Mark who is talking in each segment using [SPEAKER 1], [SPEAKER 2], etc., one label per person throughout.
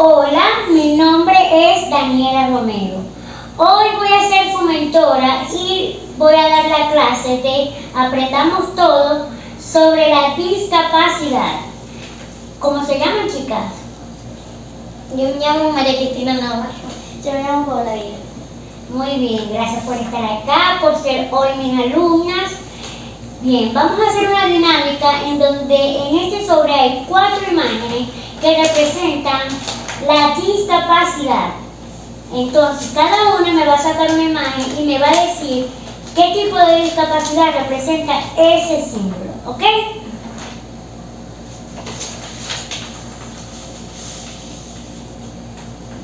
[SPEAKER 1] Hola, mi nombre es Daniela Romero. Hoy voy a ser su mentora y voy a dar la clase de Aprendamos Todo sobre la discapacidad. ¿Cómo se llaman, chicas?
[SPEAKER 2] Yo me llamo María Cristina Navarro.
[SPEAKER 3] Yo me llamo Paola Villa.
[SPEAKER 1] Muy bien, gracias por estar acá, por ser hoy mis alumnas. Bien, vamos a hacer una dinámica en donde en este sobre hay 4 imágenes que representan la discapacidad. Entonces, cada una me va a sacar una imagen y me va a decir qué tipo de discapacidad representa ese símbolo, ¿ok?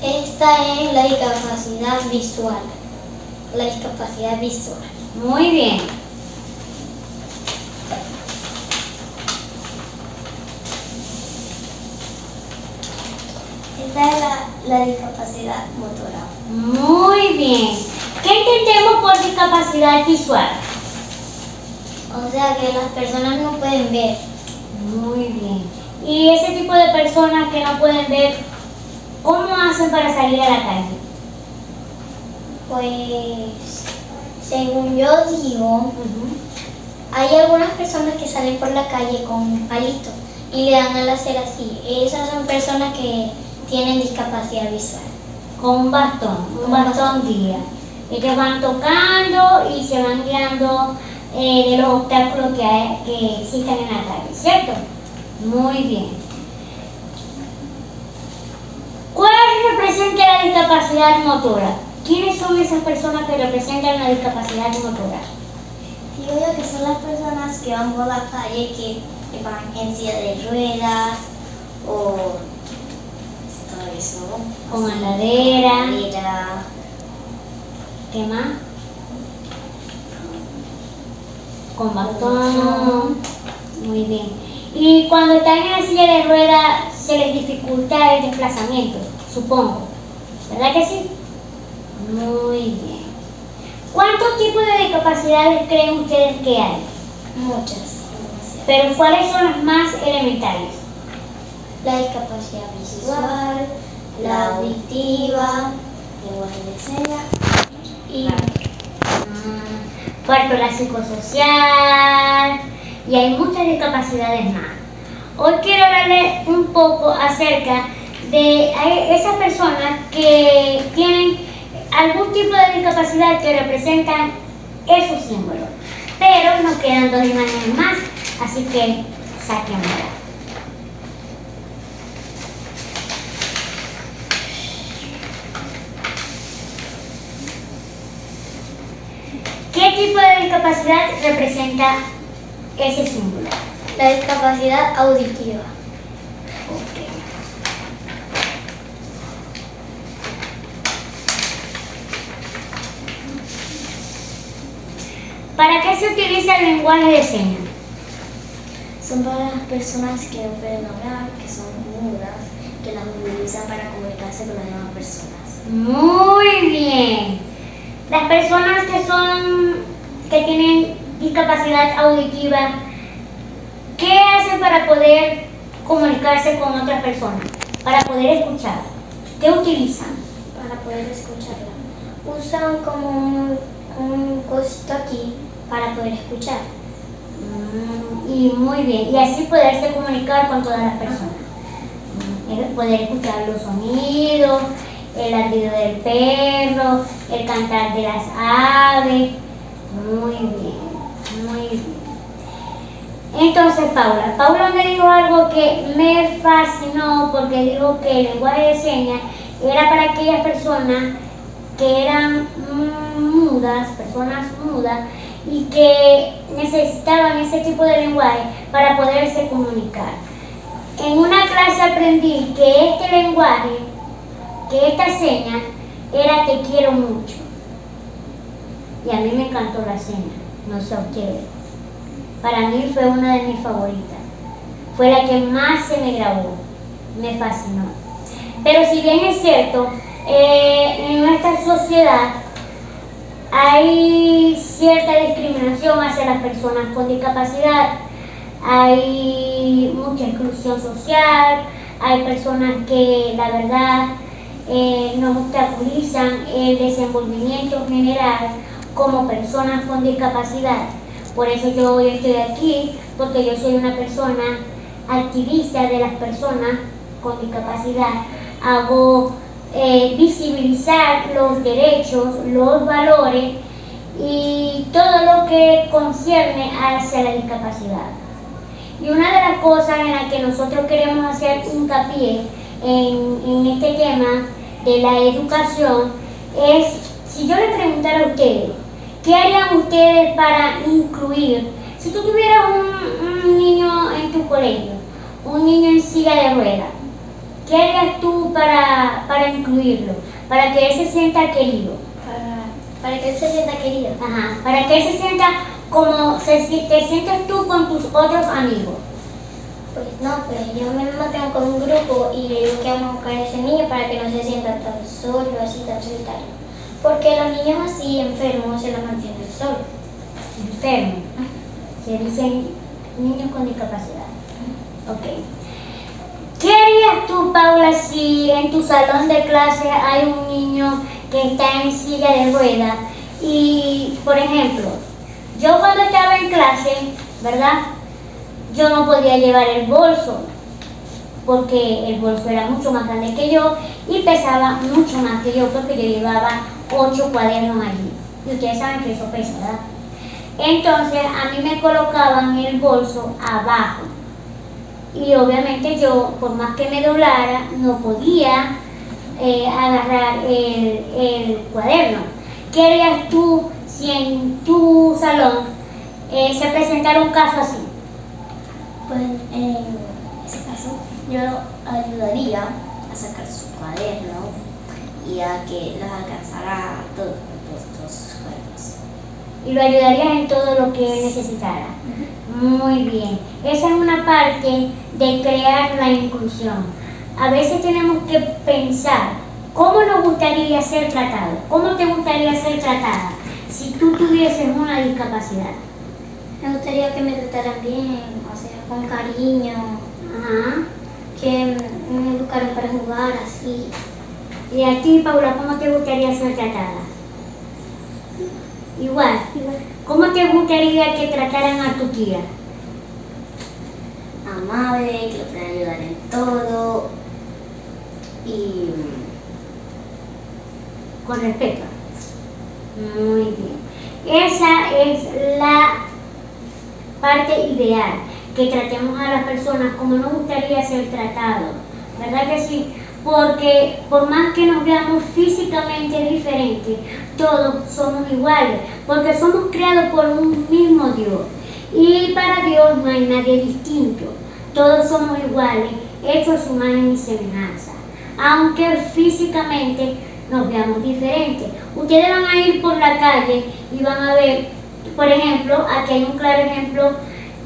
[SPEAKER 2] Esta es la discapacidad visual. La discapacidad visual.
[SPEAKER 1] Muy bien.
[SPEAKER 3] Esta es la discapacidad motora.
[SPEAKER 1] Muy bien. ¿Qué entendemos por discapacidad visual?
[SPEAKER 2] O sea que las personas no pueden ver.
[SPEAKER 1] Muy bien. ¿Y ese tipo de personas que no pueden ver, cómo hacen para salir a la calle?
[SPEAKER 2] Pues, según yo digo, hay algunas personas que salen por la calle con palitos y le dan al hacer así. Esas son personas que tienen discapacidad visual.
[SPEAKER 1] Con un bastón guía. Ellos van tocando y se van guiando de los obstáculos que existen en la calle, ¿cierto? Muy bien. ¿Cuál representa la discapacidad motora? ¿Quiénes son esas personas que representan la discapacidad motora?
[SPEAKER 3] Digo yo que son las personas que van por la calle que van en silla de ruedas o todo eso.
[SPEAKER 1] Con andadera.
[SPEAKER 3] Andadera.
[SPEAKER 1] ¿Qué más? Con bastón. Muy bien. Y cuando están en la silla de ruedas se les dificulta el desplazamiento, supongo. ¿Verdad que sí? Muy bien. ¿Cuántos tipos de discapacidades creen ustedes que hay?
[SPEAKER 2] Muchas.
[SPEAKER 1] Pero ¿cuáles son las más elementales?
[SPEAKER 2] La discapacidad visual, la auditiva,
[SPEAKER 3] Lenguaje de señas.
[SPEAKER 2] y
[SPEAKER 1] Falta la psicosocial y hay muchas discapacidades más. Hoy quiero hablarles un poco acerca de esas personas que tienen algún tipo de discapacidad que representan esos símbolos. Pero nos quedan 2 imágenes más, así que saquémosla. ¿Qué tipo de discapacidad representa ese símbolo?
[SPEAKER 2] la discapacidad auditiva.
[SPEAKER 1] Ok. ¿Para qué se utiliza el lenguaje de señas?
[SPEAKER 3] Son para las personas que no pueden hablar, que son mudas, que las utilizan para comunicarse con las demás personas.
[SPEAKER 1] Muy bien. Las personas que tienen discapacidad auditiva, ¿qué hacen para poder comunicarse con otras personas? Para poder escuchar. ¿Qué utilizan?
[SPEAKER 3] Para poder escucharla.
[SPEAKER 2] Usan como un cosito aquí para poder escuchar.
[SPEAKER 1] Y muy bien. Y así poderse comunicar con todas las personas. Poder escuchar los sonidos, el ladrido del perro, el cantar de las aves. Muy bien, muy bien. Entonces, Paula me dijo algo que me fascinó porque dijo que el lenguaje de señas era para aquellas personas que eran personas mudas y que necesitaban ese tipo de lenguaje para poderse comunicar. En una clase aprendí que este lenguaje, que esta seña, era te quiero mucho. Y a mí me encantó la seña, no sé a ustedes. Para mí fue una de mis favoritas. Fue la que más se me grabó. Me fascinó. Pero si bien es cierto, en nuestra sociedad hay cierta discriminación hacia las personas con discapacidad, hay mucha exclusión social, hay personas que la verdad nos obstaculizan el desenvolvimiento general como personas con discapacidad. Por eso yo hoy estoy aquí, porque yo soy una persona activista de las personas con discapacidad. Hago visibilizar los derechos, los valores y todo lo que concierne hacia la discapacidad. Y una de las cosas en las que nosotros queremos hacer hincapié en este tema de la educación es, si yo les preguntara a ustedes, ¿qué harían ustedes para incluir? Si tú tuvieras un niño en tu colegio, un niño en silla de ruedas, ¿qué harías tú para incluirlo? Para que él se sienta querido.
[SPEAKER 2] Para que él se sienta querido.
[SPEAKER 1] Ajá, para que él se sienta como te sientes tú con tus otros amigos.
[SPEAKER 2] Pues no, pues yo me mantengo con un grupo y le digo que vamos a buscar a ese niño para que no se sienta tan solo, así tan solitario. Porque los niños así enfermos se los mantienen solos.
[SPEAKER 1] Enfermos. Se dicen niños con discapacidad. Ok. ¿Qué harías tú, Paula, si en tu salón de clase hay un niño que está en silla de ruedas? Y, por ejemplo, yo cuando estaba en clase, ¿verdad? Yo no podía llevar el bolso, porque el bolso era mucho más grande que yo y pesaba mucho más que yo, porque yo llevaba 8 cuadernos allí. Y ustedes saben que eso pesa, ¿verdad? Entonces, a mí me colocaban el bolso abajo. Y obviamente yo, por más que me doblara, no podía agarrar el cuaderno. ¿Qué harías tú si en tu salón se presentara un caso así?
[SPEAKER 3] Pues en ese caso yo ayudaría a sacar su cuaderno y a que los alcanzara todos sus juegos.
[SPEAKER 1] Y lo ayudarías en todo lo que él necesitara. Muy bien. Esa es una parte de crear la inclusión. A veces tenemos que pensar cómo nos gustaría ser tratados. ¿Cómo te gustaría ser tratada si tú tuvieses una discapacidad?
[SPEAKER 2] Me gustaría que me trataran bien, o sea, con cariño,
[SPEAKER 1] Ajá.
[SPEAKER 2] que me educaran para jugar así.
[SPEAKER 1] Y a ti, Paula, ¿cómo te gustaría ser tratada? Igual. ¿Cómo te gustaría que trataran a tu tía?
[SPEAKER 3] Amable, que lo puedan ayudar en todo y
[SPEAKER 1] Con respeto. Muy bien. Esa es la parte ideal, que tratemos a las personas como nos gustaría ser tratados. ¿Verdad que sí? Porque por más que nos veamos físicamente diferentes, todos somos iguales, porque somos creados por un mismo Dios. Y para Dios no hay nadie distinto. Todos somos iguales, hechos a su imagen y semejanza. Aunque físicamente nos veamos diferentes. Ustedes van a ir por la calle y van a ver, por ejemplo, aquí hay un claro ejemplo.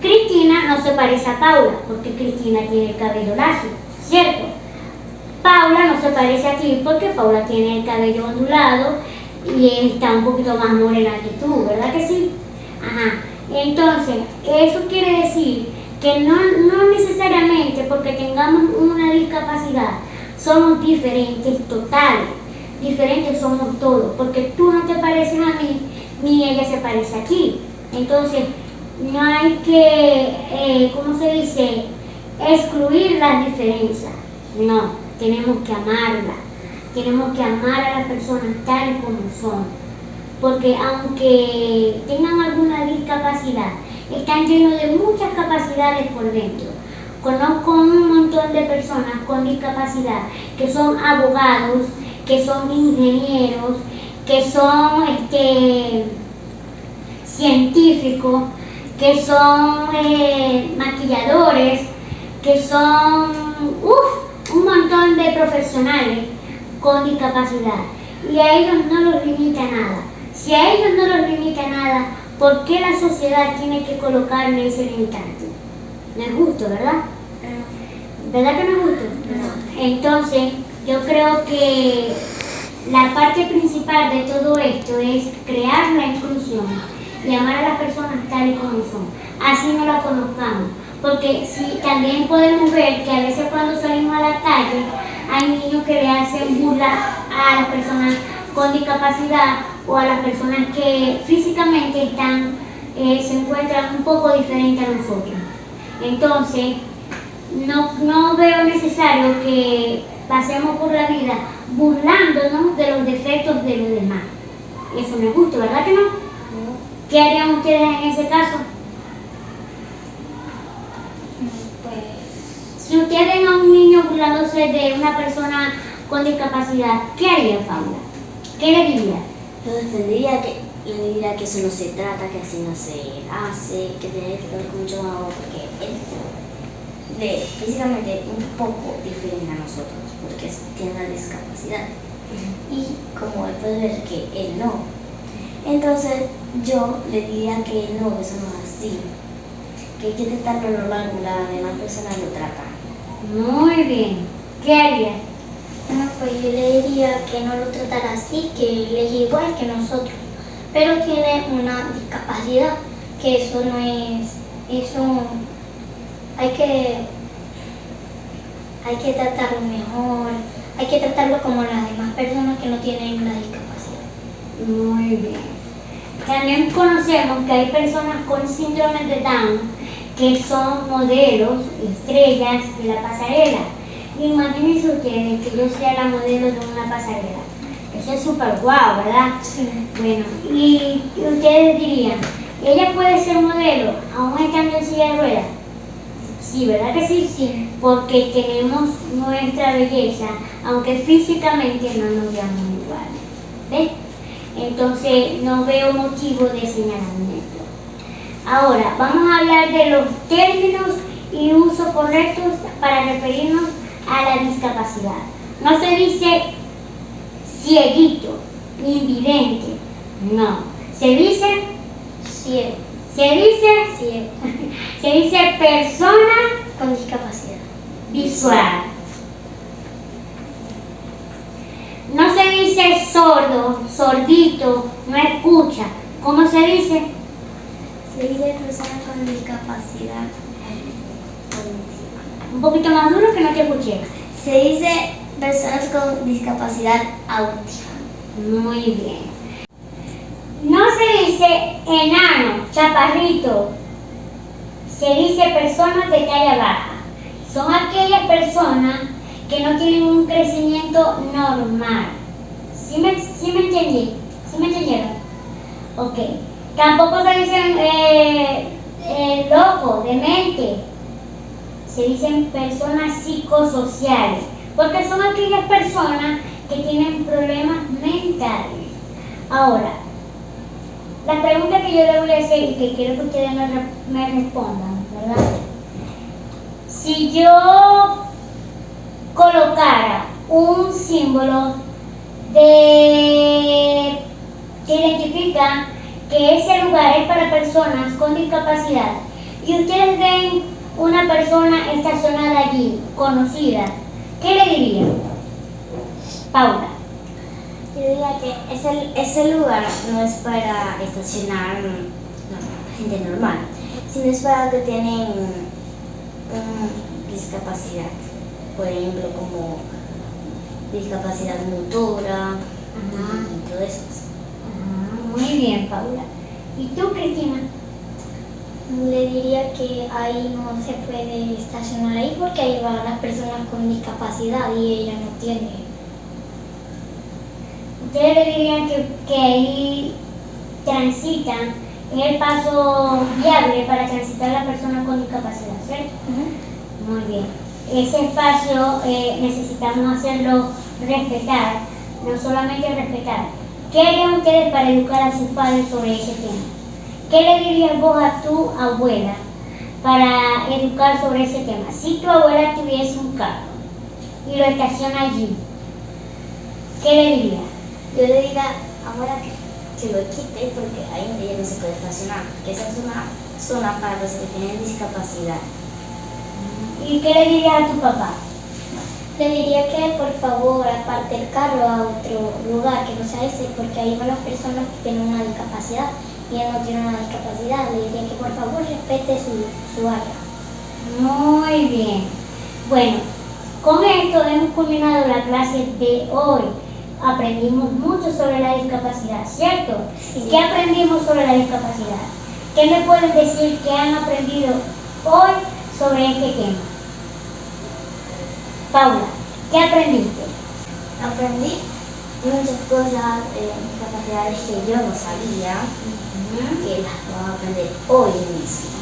[SPEAKER 1] Cristina no se parece a Paula, porque Cristina tiene el cabello lacio, ¿cierto? Paula no se parece a ti, porque Paula tiene el cabello ondulado y está un poquito más morena que tú, ¿verdad que sí? Ajá. Entonces, eso quiere decir que no necesariamente porque tengamos una discapacidad somos diferentes totales. Diferentes somos todos, porque tú no te pareces a mí, ni ella se parece a ti. Entonces, no hay que, ¿cómo se dice?, excluir las diferencias. No, tenemos que amarlas. Tenemos que amar a las personas tal como son. Porque aunque tengan alguna discapacidad, están llenos de muchas capacidades por dentro. Conozco un montón de personas con discapacidad que son abogados, que son ingenieros, que son científicos, que son maquilladores, que son un montón de profesionales con discapacidad. Y a ellos no los limita nada. Si a ellos no los limita nada, ¿por qué la sociedad tiene que colocarle ese limitante? No es justo, ¿verdad? ¿Verdad que no es justo? No. Entonces, yo creo que la parte principal de todo esto es crear la inclusión y amar a las personas tal y como son. Así no la conozcamos. Porque sí, también podemos ver que a veces cuando salimos a la calle hay niños que le hacen burla a las personas con discapacidad o a las personas que físicamente se encuentran un poco diferentes a nosotros. Entonces, no veo necesario que pasemos por la vida burlándonos de los defectos de los demás. Eso no es justo, ¿verdad que no? ¿Qué harían ustedes en ese caso?
[SPEAKER 2] Pues,
[SPEAKER 1] Si ustedes ven a un niño burlándose de una persona con discapacidad, ¿qué haría, Paula? ¿Qué le diría?
[SPEAKER 3] Yo le diría que eso no se trata, que así no se hace, que tiene que tener mucho amor, porque él físicamente un poco diferente a nosotros, porque tiene la discapacidad. Y como él puede ver que él no, entonces yo le diría que no, eso no es así, que hay que tratarlo normal como las demás personas lo tratan.
[SPEAKER 1] Muy bien. ¿Qué haría?
[SPEAKER 2] bueno, pues yo le diría que no lo tratara así, que él es igual que nosotros, pero tiene una discapacidad, que eso no es, eso hay que tratarlo mejor, hay que tratarlo como las demás personas que no tienen la discapacidad.
[SPEAKER 1] Muy bien. También conocemos que hay personas con síndrome de Down que son modelos, estrellas de la pasarela. Imagínense ustedes que yo sea la modelo de una pasarela. Eso es súper guau, ¿verdad?
[SPEAKER 2] Sí.
[SPEAKER 1] Bueno, y ustedes dirían, ¿ella puede ser modelo aún estando en silla de ruedas? Sí, ¿verdad que sí?
[SPEAKER 2] Sí.
[SPEAKER 1] Porque tenemos nuestra belleza, aunque físicamente no nos veamos igual. ¿Ves? Entonces no veo motivo de señalamiento. Ahora, vamos a hablar de los términos y usos correctos para referirnos a la discapacidad. No se dice cieguito, invidente, no. Se dice
[SPEAKER 2] Ciego.
[SPEAKER 1] se dice persona
[SPEAKER 2] Con discapacidad.
[SPEAKER 1] visual. No se dice sordo, sordito, no escucha. ¿Cómo se dice?
[SPEAKER 2] Se dice persona con discapacidad auditiva.
[SPEAKER 1] Un poquito más duro que no te escuché.
[SPEAKER 3] Se dice personas con discapacidad auditiva.
[SPEAKER 1] Muy bien. No se dice enano, chaparrito. Se dice personas de talla baja. Son aquellas personas que no tienen un crecimiento normal. ¿Sí me entendí? ¿Sí me entendieron? Ok. Tampoco se dicen loco, demente. Se dicen personas psicosociales, porque son aquellas personas que tienen problemas mentales. Ahora, la pregunta que yo le voy a hacer y que quiero que ustedes me respondan, ¿verdad? Si yo colocara un símbolo que identifica que ese lugar es para personas con discapacidad y ustedes ven una persona estacionada allí, conocida, ¿qué le dirían? Paula.
[SPEAKER 3] Yo diría que ese lugar no es para estacionar gente normal, sino es para que tienen discapacidad, por ejemplo, como discapacidad motora y todo eso.
[SPEAKER 1] Muy bien, Paula. ¿Y tú, Cristina?
[SPEAKER 2] Le diría que ahí no se puede estacionar ahí porque ahí van las personas con discapacidad y ella no tiene.
[SPEAKER 1] Ustedes le dirían que ahí transitan, es el paso viable para transitar las personas con discapacidad, ¿cierto? Muy bien. Ese espacio necesitamos hacerlo respetar, no solamente respetar. ¿Qué harían ustedes para educar a sus padres sobre ese tema? ¿Qué le dirías vos a tu abuela para educar sobre ese tema? Si tu abuela tuviese un carro y lo estaciona allí, ¿qué le dirías?
[SPEAKER 3] Yo le diría, ahora que lo quite porque ahí donde ella no se puede estacionar, que esa es una zona para los que tienen discapacidad.
[SPEAKER 1] ¿Y qué le dirías a tu papá?
[SPEAKER 2] Le diría que por favor aparte el carro a otro lugar que no sea ese porque ahí van las personas que tienen una discapacidad y él no tiene una discapacidad. Le diría que por favor respete su área.
[SPEAKER 1] Muy bien. Bueno, con esto hemos culminado la clase de hoy. Aprendimos mucho sobre la discapacidad, ¿cierto?
[SPEAKER 2] Sí.
[SPEAKER 1] ¿Qué aprendimos sobre la discapacidad? ¿Qué me pueden decir que han aprendido hoy sobre este tema? Paula, ¿qué aprendiste?
[SPEAKER 3] Aprendí muchas cosas, capacidades que yo no sabía, que las puedo aprender hoy mismo.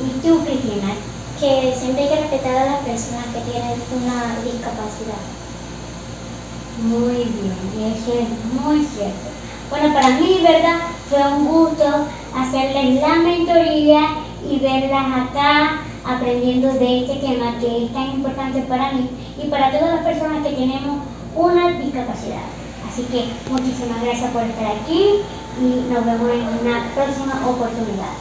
[SPEAKER 1] ¿Y tú, Cristina?
[SPEAKER 2] Que siempre hay que respetar a las personas que tienen una discapacidad.
[SPEAKER 1] Muy bien, y eso es muy cierto. Bueno, para mí, ¿verdad? Fue un gusto hacerles la mentoría y verlas acá aprendiendo de este tema que es tan importante para mí y para todas las personas que tenemos una discapacidad. Así que muchísimas gracias por estar aquí y nos vemos en una próxima oportunidad.